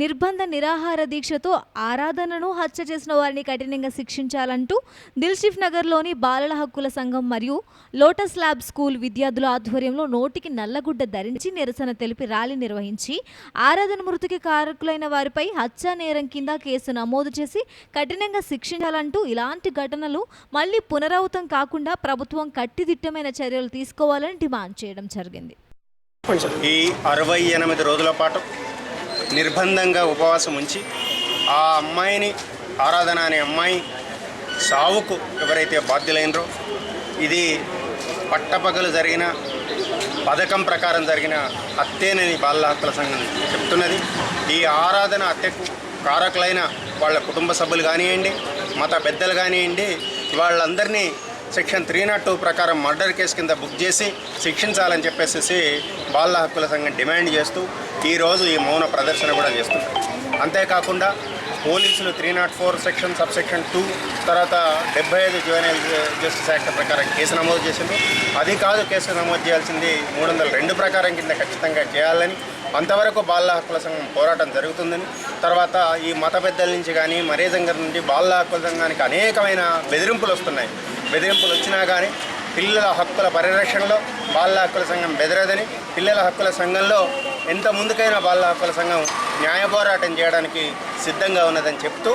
నిర్బంధ నిరాహార దీక్షతో ఆరాధనను హత్య చేసిన వారిని కఠినంగా శిక్షించాలంటూ దిల్షిఫ్ నగర్లోని బాలల హక్కుల సంఘం మరియు లోటస్ ల్యాబ్ స్కూల్ విద్యార్థుల ఆధ్వర్యంలో నోటికి నల్లగుడ్డ ధరించి నిరసన తెలిపి ర్యాలీ నిర్వహించి ఆరాధన మృతికి కారకులైన వారిపై హత్య నేరం కింద కేసు నమోదు చేసి కఠినంగా శిక్షించాలంటూ ఇలాంటి ఘటనలు మళ్లీ పునరావృతం కాకుండా ప్రభుత్వం కట్టుదిట్టమైన చర్యలు తీసుకోవాలని డిమాండ్ చేయడం జరిగింది. ఈ 68 రోజుల పాటు నిర్బంధంగా ఉపవాసం ఉంచి ఆ అమ్మాయిని ఆరాధన అనే అమ్మాయి సావుకు ఎవరైతే బాధ్యులైనరో ఇది పట్టపగలు జరిగిన పథకం ప్రకారం జరిగిన హత్యేనని బాలల హక్కుల సంఘం చెప్తున్నది. ఈ ఆరాధన హత్యకు కారకులైన వాళ్ళ కుటుంబ సభ్యులు కానివ్వండి, మత పెద్దలు కానివ్వండి, వాళ్ళందరినీ సెక్షన్ 302 ప్రకారం మర్డర్ కేసు కింద బుక్ చేసి శిక్షించాలని చెప్పేసి బాలల హక్కుల సంఘం డిమాండ్ చేస్తూ ఈరోజు ఈ మౌన ప్రదర్శన కూడా చేస్తున్నారు. అంతేకాకుండా పోలీసులు 304 సెక్షన్ సబ్సెక్షన్ 2 తర్వాత 75 జువెనైల్ జస్టిస్ యాక్ట్ ప్రకారం కేసు నమోదు చేసింది. అది కాదు కేసు నమోదు చేయాల్సింది 302 ప్రకారం కింద ఖచ్చితంగా చేయాలని, అంతవరకు బాలల హక్కుల సంఘం పోరాటం జరుగుతుందని, తర్వాత ఈ మత పెద్దల నుంచి కానీ మరేజంగర్ నుండి బాలల హక్కుల సంఘానికి అనేకమైన బెదిరింపులు వస్తున్నాయి. బెదిరింపులు వచ్చినా కానీ పిల్లల హక్కుల పరిరక్షణలో బాలల హక్కుల సంఘం బెదరదని, పిల్లల హక్కుల సంఘంలో ఎంత ముందుకైనా బాలల హక్కుల సంఘం న్యాయ పోరాటం చేయడానికి సిద్ధంగా ఉన్నదని చెప్తూ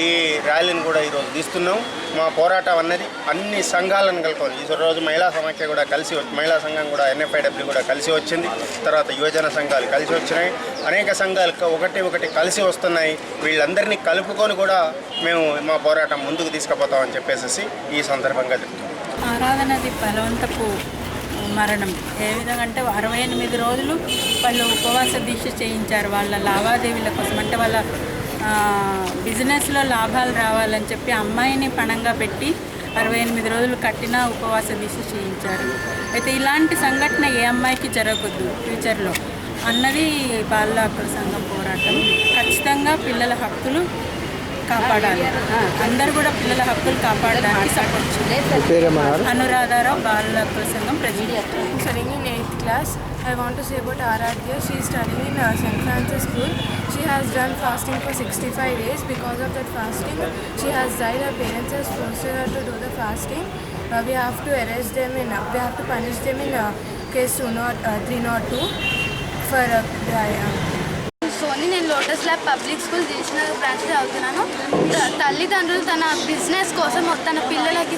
ఈ ర్యాలీని కూడా ఈరోజు తీస్తున్నాం. మా పోరాటం అన్నది అన్ని సంఘాలను కలుపుకోవాలి. ఈరోజు మహిళా సమాఖ్య కూడా మహిళా సంఘం కూడా NFIW కూడా కలిసి వచ్చింది. తర్వాత యువజన సంఘాలు కలిసి వచ్చినాయి. అనేక సంఘాలు ఒకటి కలిసి వస్తున్నాయి. వీళ్ళందరినీ కలుపుకొని కూడా మేము మా పోరాటం ముందుకు తీసుకుపోతామని చెప్పేసి ఈ సందర్భంగా చెప్తాం. ఆరాధనది బలవంతపు మరణం. ఏ విధంగా అంటే 68 రోజులు వాళ్ళు ఉపవాస దీక్ష చేయించారు వాళ్ళ లావాదేవీల కోసం. అంటే వాళ్ళ బిజినెస్లో లాభాలు రావాలని చెప్పి అమ్మాయిని పణంగా పెట్టి 68 రోజులు కట్టిన ఉపవాస దీక్ష చేయించారు. అయితే ఇలాంటి సంఘటన ఏ అమ్మాయికి జరగకూడదు ఫ్యూచర్లో అన్నది బాలల హక్కుల సంఘం పోరాటం. ఖచ్చితంగా పిల్లల హక్కులు కాపాడాలి. అందరూ కూడా పిల్లల హక్కులు కాపాడడానికి సపోర్ట్ చేయాలి. అనురాధారావు, బాలల హక్కుల సంఘం president. Studying in 8th class. I want to say about Aradhya. She is studying in St. Francis School. She has done fasting for 65 days. Because of that fasting, she has died. Her parents have forced her to do the fasting. We have to arrest them we have to punish them in case 302 for Soni. నేను lotus lab public school దిల్షిఫ్ branch చదువుతున్నాను. తల్లిదండ్రులు తన business కోసం తన పిల్లలకి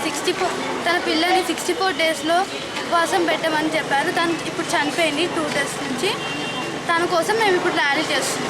64 డేస్లో ఉపవాసం పెట్టమని చెప్పారు. తను ఇప్పుడు చనిపోయింది 2 days నుంచి. తన కోసం మేము ఇప్పుడు ర్యాలీ చేస్తున్నాం.